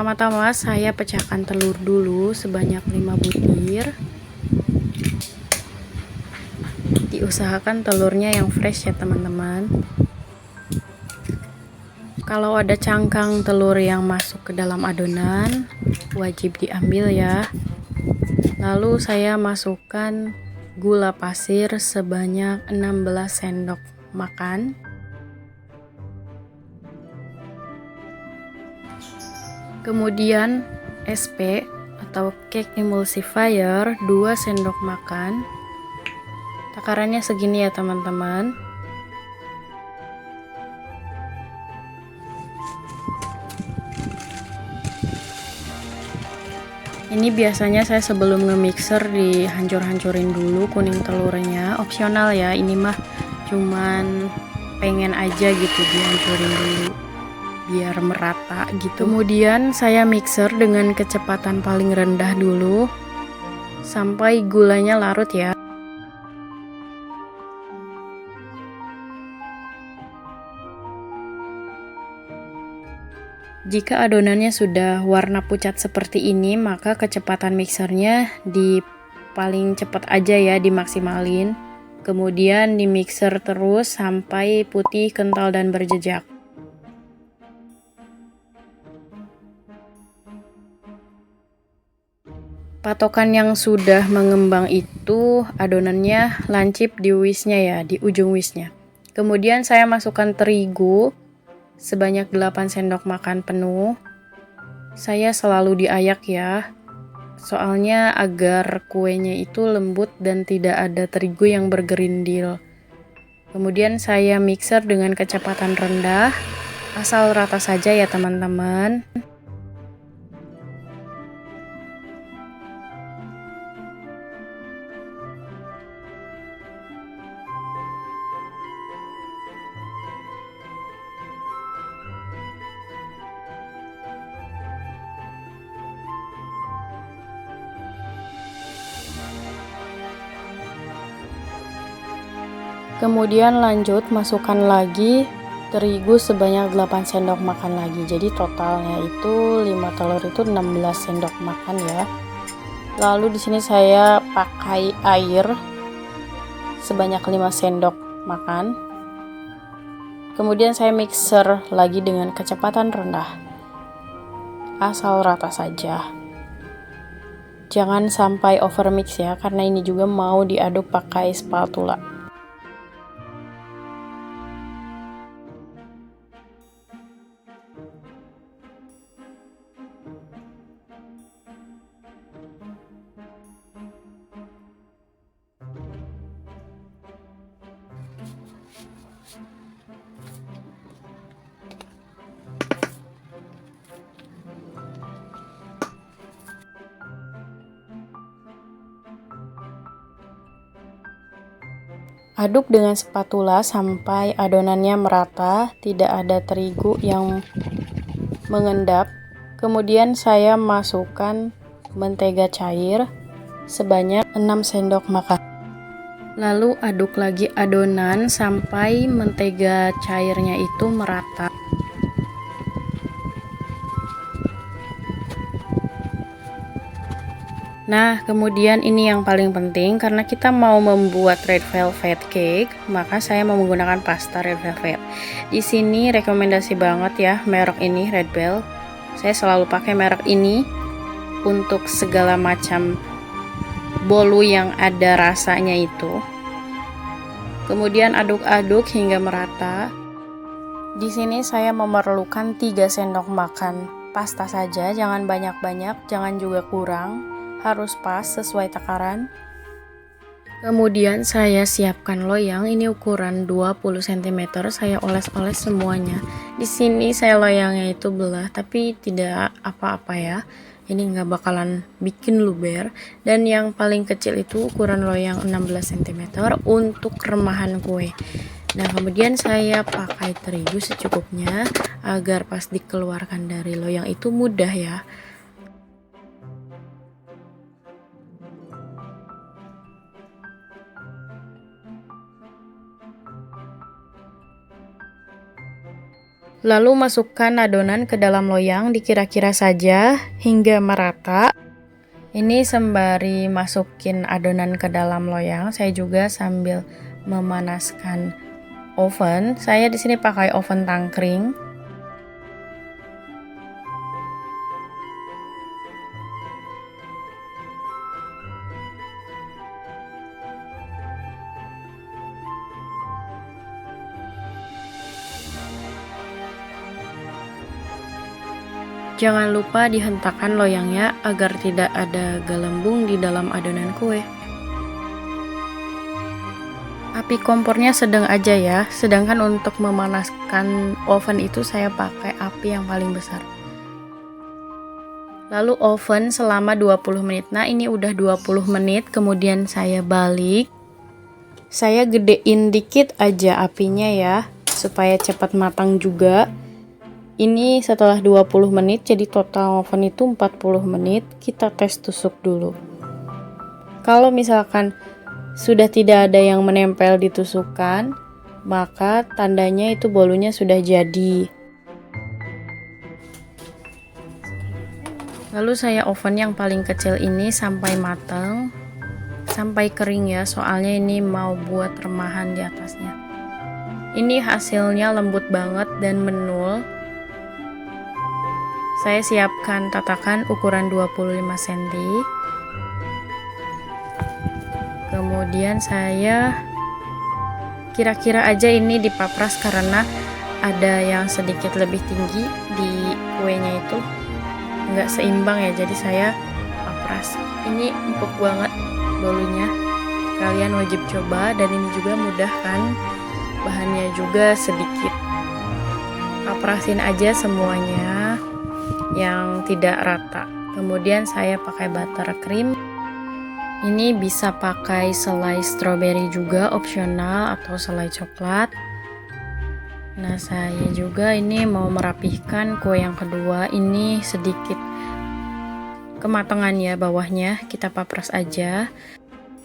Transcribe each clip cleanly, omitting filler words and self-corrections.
Pertama-tama saya pecahkan telur dulu sebanyak 5 butir. Diusahakan telurnya yang fresh ya teman-teman. Kalau ada cangkang telur yang masuk ke dalam adonan, wajib diambil ya. Lalu saya masukkan gula pasir sebanyak 16 sendok makan. Kemudian SP atau cake emulsifier 2 sendok makan. Takarannya segini ya teman-teman. Ini biasanya saya sebelum nge-mixer dihancur-hancurin dulu kuning telurnya, opsional ya, ini mah cuman pengen aja gitu dihancurin dulu biar merata gitu. Kemudian saya mixer dengan kecepatan paling rendah dulu sampai gulanya larut ya. Jika adonannya sudah warna pucat seperti ini, maka kecepatan mixernya di paling cepat aja ya, dimaksimalin. Kemudian di mixer terus sampai putih, kental, dan berjejak. Patokan yang sudah mengembang itu adonannya lancip di whisknya ya, di ujung whisknya. Kemudian saya masukkan terigu sebanyak 8 sendok makan penuh. Saya selalu diayak ya, soalnya agar kuenya itu lembut dan tidak ada terigu yang bergerindil. Kemudian saya mixer dengan kecepatan rendah, asal rata saja ya teman-teman. Kemudian lanjut masukkan lagi terigu sebanyak 8 sendok makan lagi. Jadi totalnya itu 5 telur itu 16 sendok makan ya. Lalu di sini saya pakai air sebanyak 5 sendok makan. Kemudian saya mixer lagi dengan kecepatan rendah. Asal rata saja. Jangan sampai overmix ya, karena ini juga mau diaduk pakai spatula. Aduk dengan spatula sampai adonannya merata, tidak ada terigu yang mengendap. Kemudian saya masukkan mentega cair sebanyak 6 sendok makan. Lalu aduk lagi adonan sampai mentega cairnya itu merata. Nah, kemudian ini yang paling penting, karena kita mau membuat red velvet cake, maka saya mau menggunakan pasta red velvet. Di sini rekomendasi banget ya merek ini, Red Bell. Saya selalu pakai merek ini untuk segala macam bolu yang ada rasanya itu. Kemudian aduk-aduk hingga merata. Di sini saya memerlukan 3 sendok makan pasta saja, jangan banyak-banyak, jangan juga kurang. Harus pas sesuai takaran. Kemudian saya siapkan loyang, ini ukuran 20 cm, saya oles-oles semuanya. Di sini saya loyangnya itu belah, tapi tidak apa-apa ya. Ini nggak bakalan bikin luber. Dan yang paling kecil itu ukuran loyang 16 cm untuk remahan kue. Nah, kemudian saya pakai terigu secukupnya agar pas dikeluarkan dari loyang itu mudah ya. Lalu masukkan adonan ke dalam loyang dikira-kira saja hingga merata. Ini sembari masukin adonan ke dalam loyang, saya juga sambil memanaskan oven. Saya di sini pakai oven tangkring. Jangan lupa dihentakkan loyangnya agar tidak ada gelembung di dalam adonan kue. Api kompornya sedang aja ya, sedangkan untuk memanaskan oven itu saya pakai api yang paling besar. Lalu oven selama 20 menit. Nah, ini udah 20 menit, kemudian saya balik. Saya gedein dikit aja apinya ya, supaya cepat matang juga. Ini setelah 20 menit, jadi total oven itu 40 menit. Kita tes tusuk dulu. Kalau misalkan sudah tidak ada yang menempel di tusukan, maka tandanya itu bolunya sudah jadi. Lalu saya oven yang paling kecil ini sampai matang, sampai kering ya, soalnya ini mau buat remahan di atasnya. Ini hasilnya lembut banget dan menul. Saya siapkan tatakan ukuran 25 cm. Kemudian saya kira-kira aja ini dipapras karena ada yang sedikit lebih tinggi di kuenya itu, nggak seimbang ya, jadi saya papras. Ini empuk banget bolunya, kalian wajib coba, dan ini juga mudah kan, bahannya juga sedikit. Paprasin aja semuanya yang tidak rata. Kemudian saya pakai buttercream. Ini bisa pakai selai strawberry juga, opsional, atau selai coklat. Nah, saya juga ini mau merapihkan kue yang kedua. Ini sedikit kematangan ya bawahnya, kita papras aja.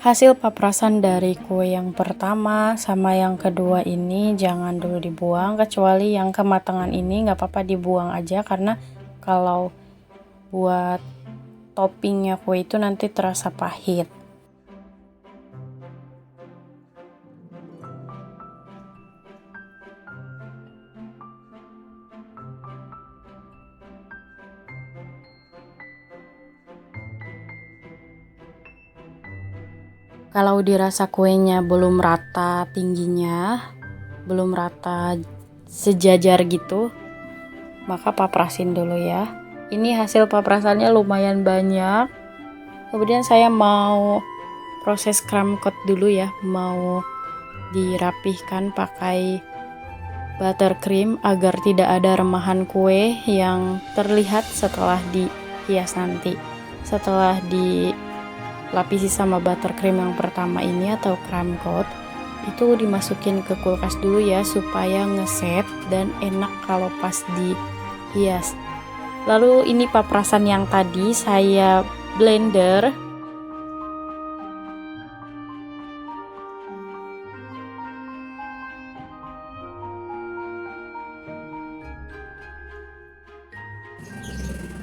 Hasil paprasan dari kue yang pertama sama yang kedua ini jangan dulu dibuang, kecuali yang kematangan ini nggak apa-apa dibuang aja, karena kalau buat toppingnya kue itu nanti terasa pahit. Kalau dirasa kuenya belum rata tingginya, belum rata sejajar gitu, maka paprasin dulu ya. Ini hasil paprasannya lumayan banyak. Kemudian saya mau proses crumb coat dulu ya, mau dirapihkan pakai buttercream agar tidak ada remahan kue yang terlihat setelah dihias nanti. Setelah dilapisi sama buttercream yang pertama ini atau crumb coat, itu dimasukin ke kulkas dulu ya, supaya ngeset dan enak kalau pas dihias. Lalu ini paprasan yang tadi saya blender.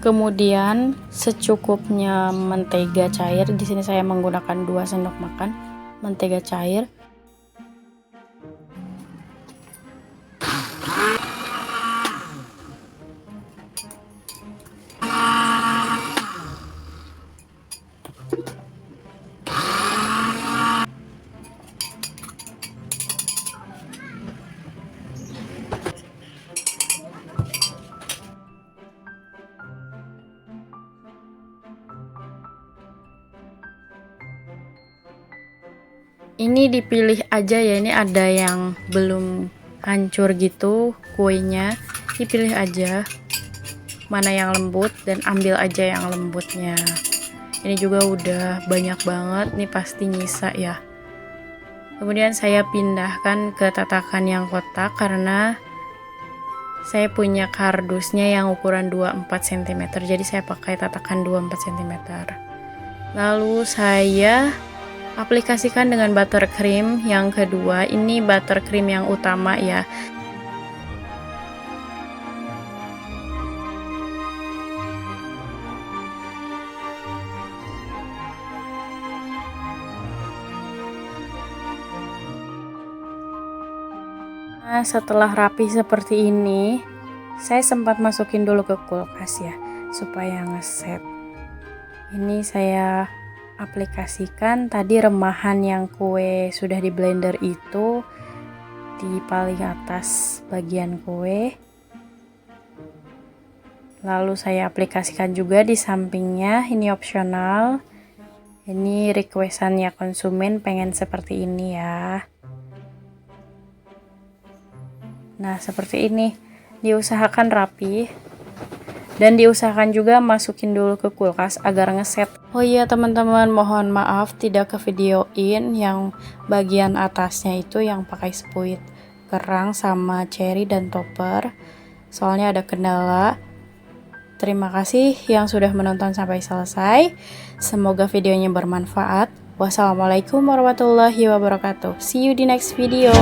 Kemudian secukupnya mentega cair. Di sini saya menggunakan 2 sendok makan mentega cair. Ini dipilih aja ya, ini ada yang belum hancur gitu kuenya, dipilih aja mana yang lembut dan ambil aja yang lembutnya. Ini juga udah banyak banget nih, pasti nyisa ya. Kemudian saya pindahkan ke tatakan yang kotak karena saya punya kardusnya yang ukuran 24 cm, jadi saya pakai tatakan 24 cm. Lalu saya aplikasikan dengan buttercream yang kedua. Ini buttercream yang utama ya. Nah, setelah rapi seperti ini, saya sempat masukin dulu ke kulkas ya, supaya ngeset. Ini saya aplikasikan tadi remahan yang kue sudah di blender itu di paling atas bagian kue. Lalu saya aplikasikan juga di sampingnya, ini opsional. Ini requestannya konsumen pengen seperti ini ya. Nah, seperti ini. Diusahakan rapi. Dan diusahakan juga masukin dulu ke kulkas agar ngeset. Oh iya teman-teman, mohon maaf tidak ke videoin yang bagian atasnya itu yang pakai spuit kerang sama cherry dan topper. Soalnya ada kendala. Terima kasih yang sudah menonton sampai selesai. Semoga videonya bermanfaat. Wassalamualaikum warahmatullahi wabarakatuh. See you di next video.